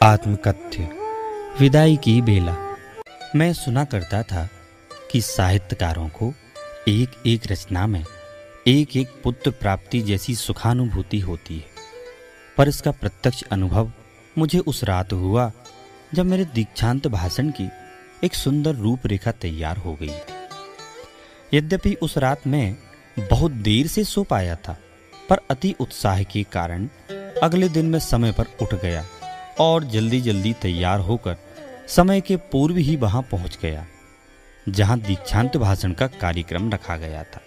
आत्मकथ्य विदाई की बेला। मैं सुना करता था कि साहित्यकारों को एक एक रचना में एक एक पुत्र प्राप्ति जैसी सुखानुभूति होती है, पर इसका प्रत्यक्ष अनुभव मुझे उस रात हुआ जब मेरे दीक्षांत भाषण की एक सुंदर रूपरेखा तैयार हो गई थी। यद्यपि उस रात मैं बहुत देर से सो पाया था, पर अति उत्साह के कारण अगले दिन मैं समय पर उठ गया और जल्दी जल्दी तैयार होकर समय के पूर्व ही वहां पहुंच गया जहां दीक्षांत भाषण का कार्यक्रम रखा गया था।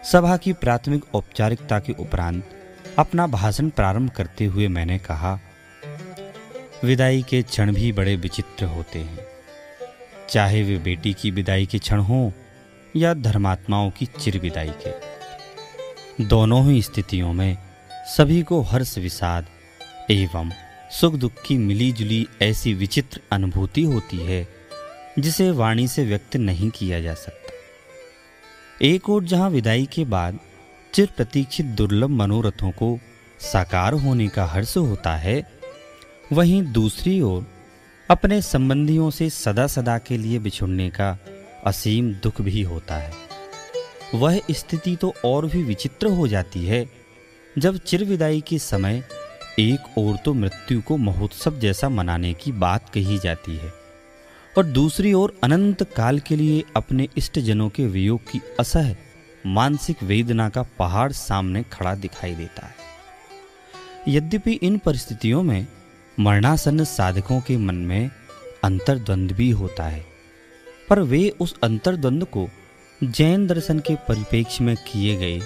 सभा की प्राथमिक औपचारिकता के उपरांत अपना भाषण प्रारंभ करते हुए मैंने कहा, विदाई के क्षण भी बड़े विचित्र होते हैं, चाहे वे बेटी की विदाई के क्षण हों या धर्मात्माओं की चिर विदाई के। दोनों ही स्थितियों में सभी को हर्ष विषाद एवं सुख दुख की मिली जुली ऐसी विचित्र अनुभूति होती है जिसे वाणी से व्यक्त नहीं किया जा सकता। एक ओर जहां विदाई के बाद चिर प्रतीक्षित दुर्लभ मनोरथों को साकार होने का हर्ष होता है, वहीं दूसरी ओर अपने संबंधियों से सदा सदा के लिए बिछुड़ने का असीम दुख भी होता है। वह स्थिति तो और भी विचित्र हो जाती है जब चिर विदाई के समय एक ओर तो मृत्यु को महोत्सव जैसा मनाने की बात कही जाती है और दूसरी ओर अनंत काल के लिए अपने इष्टजनों के वियोग की असह मानसिक वेदना का पहाड़ सामने खड़ा दिखाई देता है। यद्यपि इन परिस्थितियों में मरणासन्न साधकों के मन में अंतर्द्वंद भी होता है, पर वे उस अंतर्द्वंद को जैन दर्शन के परिप्रेक्ष्य में किए गए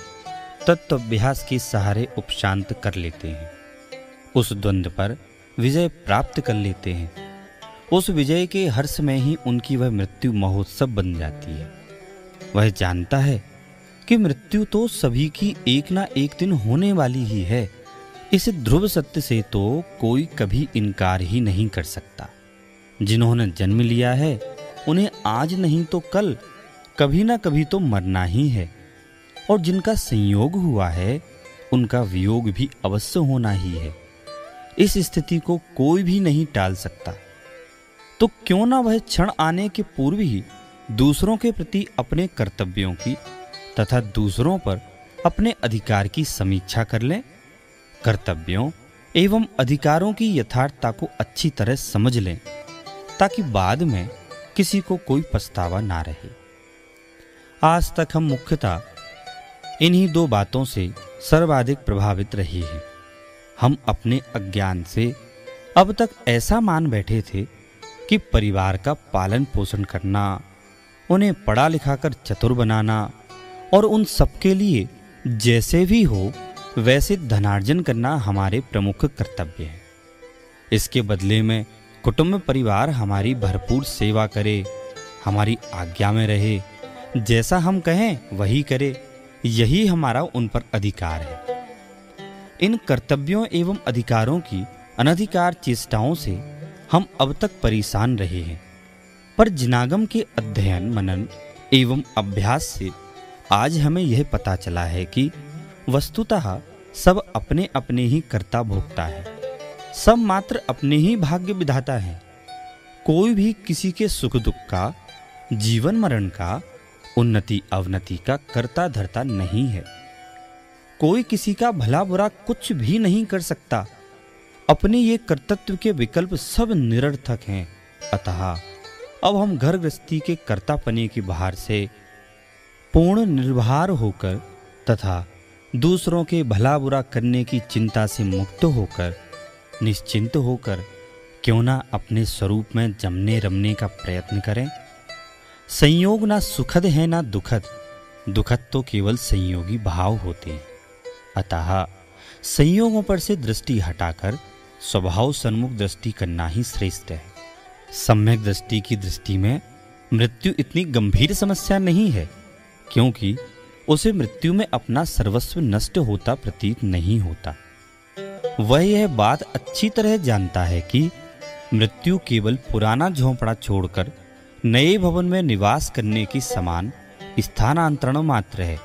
तत्वाभ्यास के सहारे उपशांत कर लेते हैं। उस द्वंद पर विजय प्राप्त कर लेते हैं। उस विजय के हर्ष में ही उनकी वह मृत्यु महोत्सव बन जाती है। वह जानता है कि मृत्यु तो सभी की एक ना एक दिन होने वाली ही है। इस ध्रुव सत्य से तो कोई कभी इनकार ही नहीं कर सकता। जिन्होंने जन्म लिया है उन्हें आज नहीं तो कल कभी ना कभी तो मरना ही है, और जिनका संयोग हुआ है उनका वियोग भी अवश्य होना ही है। इस स्थिति को कोई भी नहीं टाल सकता, तो क्यों ना वह क्षण आने के पूर्व ही दूसरों के प्रति अपने कर्तव्यों की तथा दूसरों पर अपने अधिकार की समीक्षा कर लें। कर्तव्यों एवं अधिकारों की यथार्थता को अच्छी तरह समझ लें ताकि बाद में किसी को कोई पछतावा ना रहे। आज तक हम मुख्यतः इन्हीं दो बातों से सर्वाधिक प्रभावित रहे हैं। हम अपने अज्ञान से अब तक ऐसा मान बैठे थे कि परिवार का पालन पोषण करना, उन्हें पढ़ा लिखा कर चतुर बनाना और उन सबके लिए जैसे भी हो वैसे धनार्जन करना हमारे प्रमुख कर्तव्य है। इसके बदले में कुटुंब परिवार हमारी भरपूर सेवा करे, हमारी आज्ञा में रहे, जैसा हम कहें वही करे, यही हमारा उन पर अधिकार है। इन कर्तव्यों एवं अधिकारों की अनधिकार चेष्टाओं से हम अब तक परेशान रहे हैं, पर जिनागम के अध्ययन मनन एवं अभ्यास से आज हमें यह पता चला है कि वस्तुतः सब अपने अपने ही कर्ता भोक्ता है। सब मात्र अपने ही भाग्य विधाता है। कोई भी किसी के सुख दुख का, जीवन मरण का, उन्नति अवनति का कर्ता धर्ता नहीं है। कोई किसी का भला बुरा कुछ भी नहीं कर सकता। अपने ये कर्तव्य के विकल्प सब निरर्थक हैं। अतः अब हम घर गृहस्थी के कर्तापने की बहार से पूर्ण निर्भर होकर तथा दूसरों के भला बुरा करने की चिंता से मुक्त होकर निश्चिंत होकर क्यों ना अपने स्वरूप में जमने रमने का प्रयत्न करें। संयोग ना सुखद है ना दुखद, दुखद तो केवल संयोगी भाव होते हैं। अतः संयोगों पर से दृष्टि हटाकर स्वभाव सन्मुख दृष्टि करना ही श्रेष्ठ है। सम्यक दृष्टि की दृष्टि में मृत्यु इतनी गंभीर समस्या नहीं है, क्योंकि उसे मृत्यु में अपना सर्वस्व नष्ट होता प्रतीत नहीं होता। वह यह बात अच्छी तरह जानता है कि मृत्यु केवल पुराना झोंपड़ा छोड़कर नए भवन में निवास करने की समान स्थानांतरण मात्र है।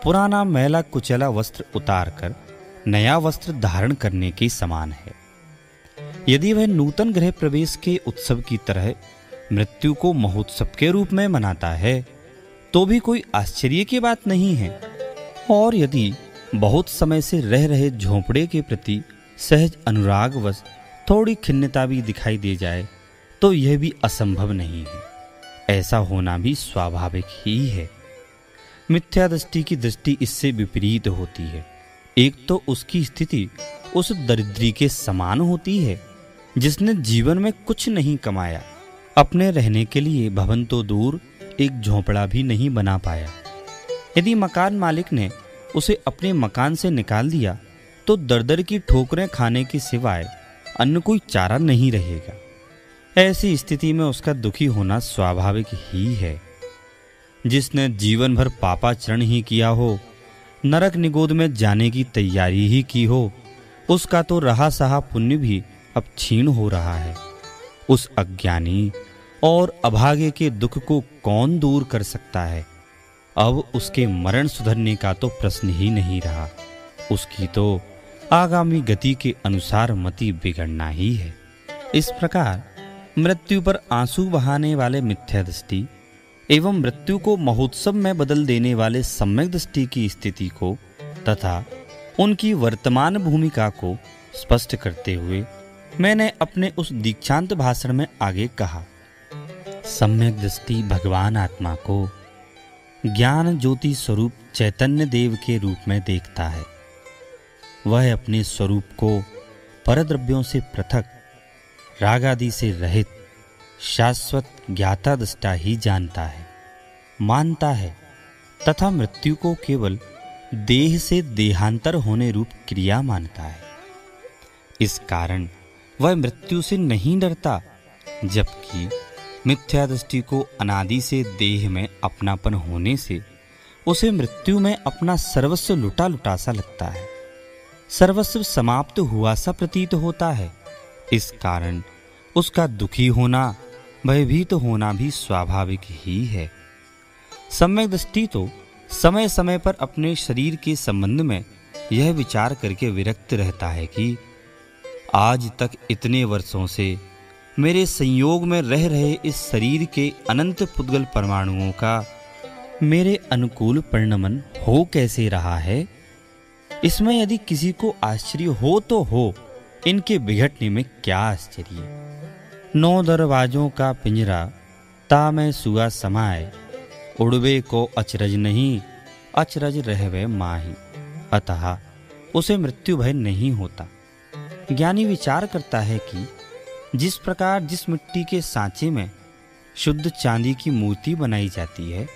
पुराना मैला कुचला वस्त्र उतारकर नया वस्त्र धारण करने के समान है। यदि वह नूतन गृह प्रवेश के उत्सव की तरह मृत्यु को महोत्सव के रूप में मनाता है तो भी कोई आश्चर्य की बात नहीं है। और यदि बहुत समय से रह रहे झोंपड़े के प्रति सहज अनुरागवश थोड़ी खिन्नता भी दिखाई दे जाए तो यह भी असंभव नहीं है। ऐसा होना भी स्वाभाविक ही है। मिथ्या दृष्टि की दृष्टि इससे विपरीत होती है। एक तो उसकी स्थिति उस दरिद्री के समान होती है जिसने जीवन में कुछ नहीं कमाया, अपने रहने के लिए भवन तो दूर एक झोंपड़ा भी नहीं बना पाया। यदि मकान मालिक ने उसे अपने मकान से निकाल दिया तो दर दर की ठोकरें खाने के सिवाय अन्य कोई चारा नहीं रहेगा। ऐसी स्थिति में उसका दुखी होना स्वाभाविक ही है। जिसने जीवन भर पापाचरण ही किया हो, नरक निगोद में जाने की तैयारी ही की हो, उसका तो रहा सहा पुण्य भी अब क्षीण हो रहा है। उस अज्ञानी और अभागे के दुख को कौन दूर कर सकता है? अब उसके मरण सुधरने का तो प्रश्न ही नहीं रहा। उसकी तो आगामी गति के अनुसार मति बिगड़ना ही है। इस प्रकार मृत्यु पर आंसू बहाने वाले मिथ्या दृष्टि एवं मृत्यु को महोत्सव में बदल देने वाले सम्यक दृष्टि की स्थिति को तथा उनकी वर्तमान भूमिका को स्पष्ट करते हुए मैंने अपने उस दीक्षांत भाषण में आगे कहा। सम्यक दृष्टि भगवान आत्मा को ज्ञान ज्योति स्वरूप चैतन्य देव के रूप में देखता है। वह अपने स्वरूप को परद्रव्यों से पृथक, राग आदि से रहित, शाश्वत ज्ञाता दृष्टा ही जानता है, मानता है तथा मृत्यु को केवल देह से देहांतर होने रूप क्रिया मानता है। इस कारण वह मृत्यु से नहीं डरता, जबकि मिथ्या दृष्टि को अनादि से देह में अपनापन होने से उसे मृत्यु में अपना सर्वस्व लुटा लुटा सा लगता है, सर्वस्व समाप्त हुआ सा प्रतीत होता है। इस कारण उसका दुखी होना, भयभीत होना भी स्वाभाविक ही है। सम्यक दृष्टि तो समय समय पर अपने शरीर के संबंध में यह विचार करके विरक्त रहता है कि आज तक इतने वर्षों से मेरे संयोग में रह रहे इस शरीर के अनंत पुद्गल परमाणुओं का मेरे अनुकूल परिणमन हो कैसे रहा है। इसमें यदि किसी को आश्चर्य हो तो हो, इनके बिघटने में क्या आश्चर्य। 9 दरवाजों का पिंजरा ता में सुआ समाए, उड़वे को अचरज नहीं, अचरज रहवे माही। अतः उसे मृत्यु भय नहीं होता। ज्ञानी विचार करता है कि जिस प्रकार जिस मिट्टी के सांचे में शुद्ध चांदी की मूर्ति बनाई जाती है,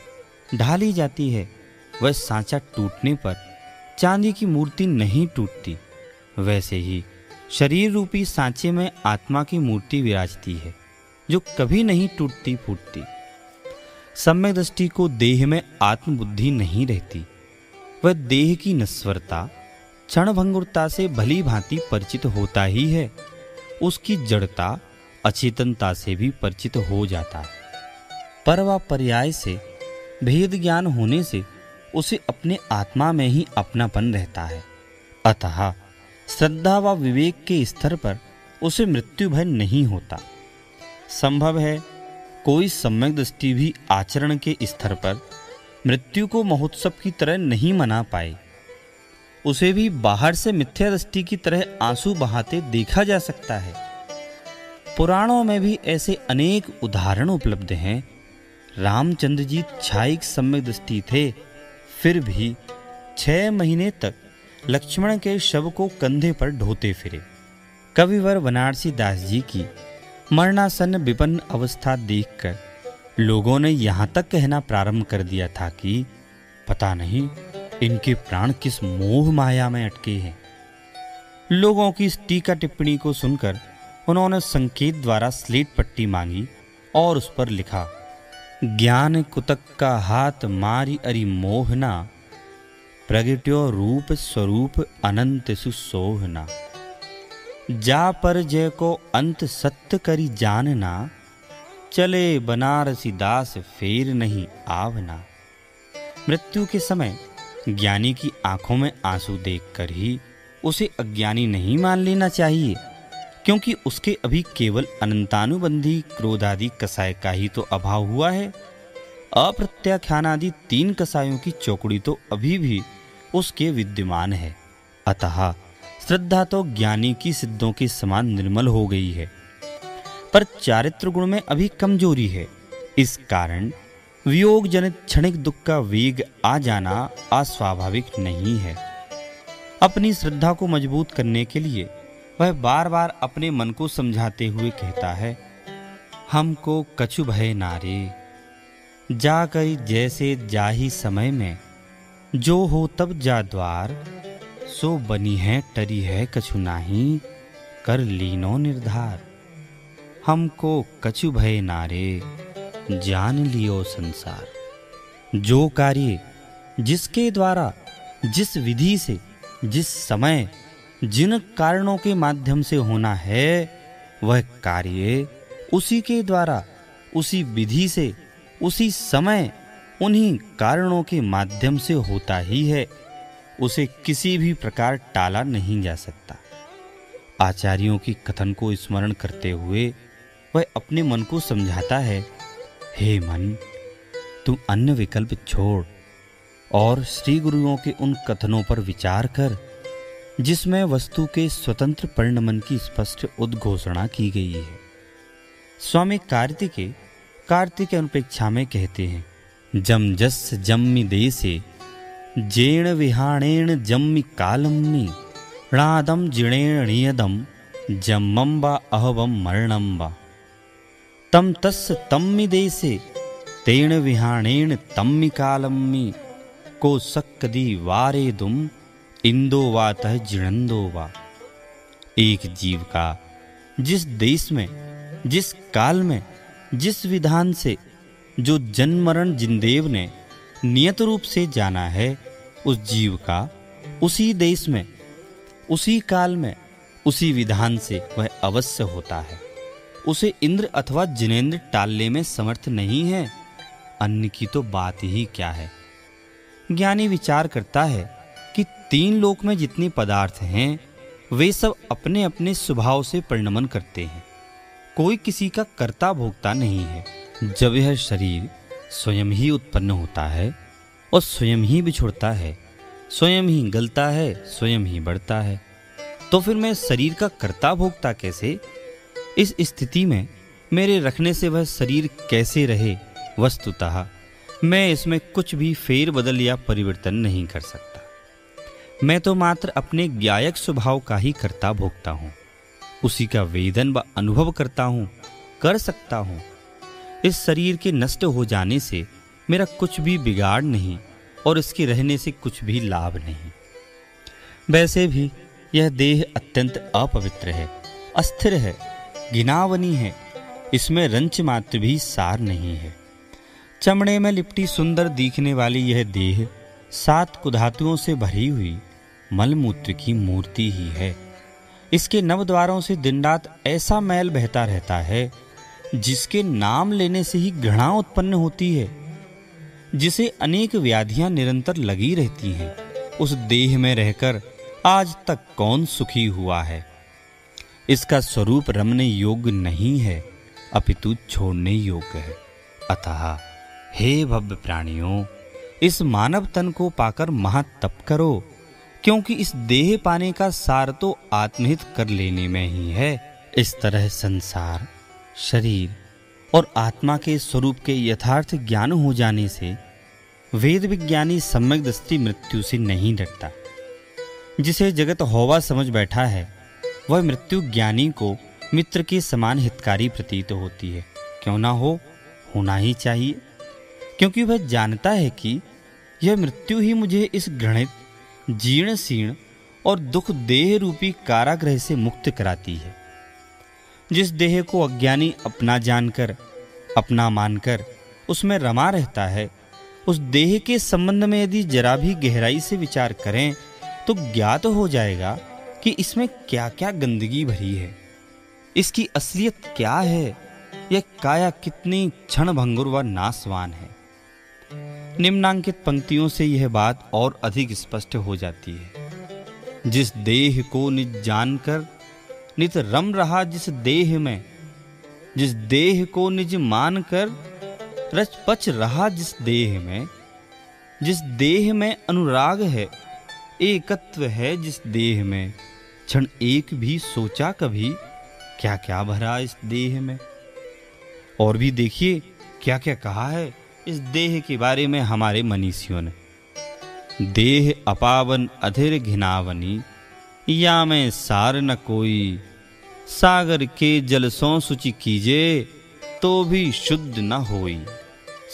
ढाली जाती है, वह सांचा टूटने पर चांदी की मूर्ति नहीं टूटती, वैसे ही शरीर रूपी सांचे में आत्मा की मूर्ति विराजती है जो कभी नहीं टूटती फूटती। सम्यक दृष्टि को देह में आत्मबुद्धि नहीं रहती। वह देह की नश्वरता, क्षणभंगुरता से भली भांति परिचित होता ही है, उसकी जड़ता, अचेतनता से भी परिचित हो जाता है। पर वह पर्याय से भेद ज्ञान होने से उसे अपने आत्मा में ही अपनापन रहता है। अतः श्रद्धा व विवेक के स्तर पर उसे मृत्यु भय नहीं होता। संभव है कोई सम्यक दृष्टि भी आचरण के स्तर पर मृत्यु को महोत्सव की तरह नहीं मना पाए। उसे भी बाहर से मिथ्या दृष्टि की तरह आंसू बहाते देखा जा सकता है। पुराणों में भी ऐसे अनेक उदाहरण उपलब्ध हैं। रामचंद्र जी छायिक सम्यक दृष्टि थे, फिर भी 6 महीने तक लक्ष्मण के शव को कंधे पर ढोते फिरे। कविवर बनारसी दास जी की मरणासन्न विपन्न अवस्था देखकर लोगों ने यहाँ तक कहना प्रारंभ कर दिया था कि पता नहीं इनके प्राण किस मोह माया में अटके हैं। लोगों की इस टीका टिप्पणी को सुनकर उन्होंने संकेत द्वारा स्लेट पट्टी मांगी और उस पर लिखा, ज्ञान कुतक का हाथ मारी अरि मोहना, प्रगट्यो रूप स्वरूप अनंत सुसोहना। जा पर जय को अंत सत्य करी जानना, चले बनारसी दास फेर नहीं आवना। मृत्यु के समय ज्ञानी की आंखों में आंसू देखकर ही उसे अज्ञानी नहीं मान लेना चाहिए, क्योंकि उसके अभी केवल अनंतानुबंधी क्रोधादि कसाय का ही तो अभाव हुआ है। अप्रत्याख्यानादि 3 कसायों की चौकड़ी तो अभी भी उसके विद्यमान है। अतः श्रद्धा तो ज्ञानी की सिद्धों के समान निर्मल हो गई है, पर चारित्र गुण में अभी कमजोरी है। इस कारण वियोग जनित क्षणिक दुख का वेग आ जाना अस्वाभाविक नहीं है। अपनी श्रद्धा को मजबूत करने के लिए वह बार बार अपने मन को समझाते हुए कहता है, हमको कछु भय नारे, जाकर जैसे जाही समय में, जो हो तब जा द्वार, सो बनी है टरी है कछु नाही, कर लीनो निर्धार। हमको कछु भय नारे, जान लियो संसार। जो कार्य जिसके द्वारा, जिस विधि से, जिस समय, जिन कारणों के माध्यम से होना है, वह कार्य उसी के द्वारा, उसी विधि से, उसी समय, उन्हीं कारणों के माध्यम से होता ही है। उसे किसी भी प्रकार टाला नहीं जा सकता। आचार्यों की कथन को स्मरण करते हुए वह अपने मन को समझाता है, हे मन, तू अन्य विकल्प छोड़ और श्री गुरुओं के उन कथनों पर विचार कर जिसमें वस्तु के स्वतंत्र परिणमन की स्पष्ट उद्घोषणा की गई है। स्वामी कार्तिक अनुपेक्षा में कहते हैं, जम जस जम्मि देसे, जेण विहाणेण जम्मि कालम्मि, णादम जिणेण नियदम, जम्मं वा अहवम मरणं वा। तम तस् तम्मि देसे, तेण विहाणेण तम्मि कालम्मि, को सक्कदी वारे दुम, इंदो वा तह जिणंदो वा। एक जीव का जिस देश में, जिस काल में, जिस विधान से जो जन्म मरण जिनदेव ने नियत रूप से जाना है, उस जीव का उसी देश में, उसी काल में, उसी विधान से वह अवश्य होता है। उसे इंद्र अथवा जिनेंद्र टालने में समर्थ नहीं है। अन्य की तो बात ही क्या है। ज्ञानी विचार करता है कि 3 लोक में जितने पदार्थ हैं वे सब अपने अपने स्वभाव से परिणमन करते हैं। कोई किसी का कर्ता भोक्ता नहीं है। जब यह शरीर स्वयं ही उत्पन्न होता है और स्वयं ही बिछुड़ता है, स्वयं ही गलता है, स्वयं ही बढ़ता है, तो फिर मैं शरीर का कर्ता भोक्ता कैसे? इस स्थिति में मेरे रखने से वह शरीर कैसे रहे? वस्तुतः मैं इसमें कुछ भी फेर बदल या परिवर्तन नहीं कर सकता। मैं तो मात्र अपने ज्ञायक स्वभाव का ही कर्ता भोगता हूँ, उसी का वेदन व अनुभव करता हूँ, कर सकता हूँ। इस शरीर के नष्ट हो जाने से मेरा कुछ भी बिगाड़ नहीं और इसके रहने से कुछ भी लाभ नहीं। वैसे भी यह देह अत्यंत अपवित्र है, अस्थिर है, घिनावनी है। इसमें रंच मात्र भी सार नहीं है। चमड़े में लिपटी सुंदर दिखने वाली यह देह 7 कुधातुओं से भरी हुई मलमूत्र की मूर्ति ही है। इसके नवद्वारों से दिन रात ऐसा मैल बहता रहता है जिसके नाम लेने से ही घृणा उत्पन्न होती है, जिसे अनेक व्याधियां निरंतर लगी रहती हैं। उस देह में रहकर आज तक कौन सुखी हुआ है? इसका स्वरूप रमने योग्य नहीं है, अपितु छोड़ने योग्य है। अतः हे भव्य प्राणियों, इस मानव तन को पाकर महातप करो, क्योंकि इस देह पाने का सार तो आत्महित कर लेने में ही है। इस तरह संसार, शरीर और आत्मा के स्वरूप के यथार्थ ज्ञान हो जाने से वेद विज्ञानी सम्यक दृष्टि मृत्यु से नहीं डरता। जिसे जगत हौवा समझ बैठा है वह मृत्यु ज्ञानी को मित्र के समान हितकारी प्रतीत होती है। क्यों ना हो, होना ही चाहिए, क्योंकि वह जानता है कि यह मृत्यु ही मुझे इस घृणित, जीर्ण शीर्ण और दुख देह रूपी कारागृह से मुक्त कराती है। जिस देह को अज्ञानी अपना जानकर, अपना मानकर उसमें रमा रहता है, उस देह के संबंध में यदि जरा भी गहराई से विचार करें तो ज्ञात हो जाएगा कि इसमें क्या क्या गंदगी भरी है, इसकी असलियत क्या है, यह काया कितनी क्षणभंगुर व नाशवान है। निम्नांकित पंक्तियों से यह बात और अधिक स्पष्ट हो जाती है। जिस देह को निज जानकर नित रम रहा जिस देह में, जिस देह को निज मान कर रच पच रहा जिस देह में, जिस देह में अनुराग है, एकत्व है जिस देह में, क्षण एक भी सोचा कभी क्या क्या भरा इस देह में। और भी देखिए क्या क्या कहा है इस देह के बारे में हमारे मनीषियों ने। देह अपावन अधीर घिनावनी, या में सार न कोई, सागर के जल सो शुचि कीजे, तो भी शुद्ध न होई।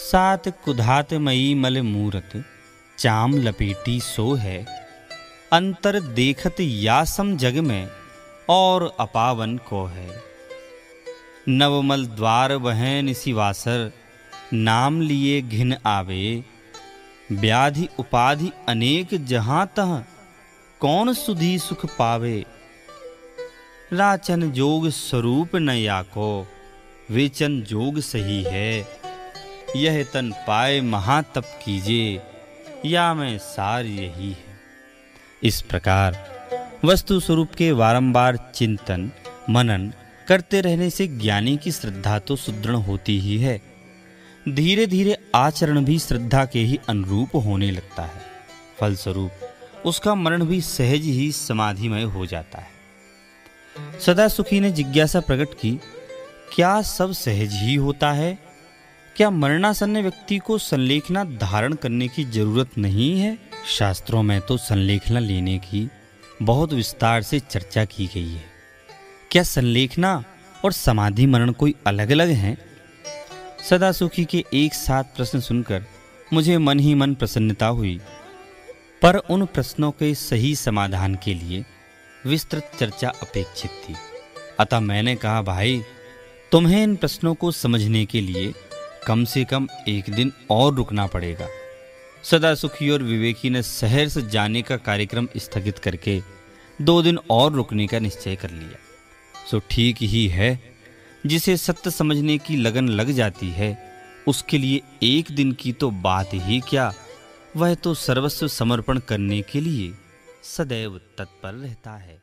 सात कुधात मई मल मूरत, चाम लपेटी सो है, अंतर देखत या सम जग में, और अपावन को है। नवमल द्वार बहें निशिवासर, नाम लिए घिन आवे, व्याधि उपाधि अनेक जहां तह, कौन सुधी सुख पावे। राचन जोग स्वरूप न याको, वेचन जोग सही है, यह तन पाए महातप कीजे, या में सार यही है। इस प्रकार वस्तु स्वरूप के वारंबार चिंतन मनन करते रहने से ज्ञानी की श्रद्धा तो सुदृढ़ होती ही है, धीरे धीरे आचरण भी श्रद्धा के ही अनुरूप होने लगता है। फलस्वरूप उसका मरण भी सहज ही समाधिमय हो जाता है। सदा सुखी ने जिज्ञासा प्रकट की, क्या सब सहज ही होता है? क्या मरणासन्न व्यक्ति को संलेखना धारण करने की जरूरत नहीं है? शास्त्रों में तो संलेखना लेने की बहुत विस्तार से चर्चा की गई है। क्या संलेखना और समाधि मरण कोई अलग अलग हैं? सदा सुखी के एक साथ प्रश्न सुनकर मुझे मन ही मन प्रसन्नता हुई, पर उन प्रश्नों के सही समाधान के लिए विस्तृत चर्चा अपेक्षित थी। अतः मैंने कहा, भाई तुम्हें इन प्रश्नों को समझने के लिए कम से कम एक दिन और रुकना पड़ेगा। सदा सुखी और विवेकी ने सहर्ष जाने का कार्यक्रम स्थगित करके 2 दिन और रुकने का निश्चय कर लिया। सो ठीक ही है, जिसे सत्य समझने की लगन लग जाती है उसके लिए एक दिन की तो बात ही क्या, वह तो सर्वस्व समर्पण करने के लिए सदैव तत्पर रहता है।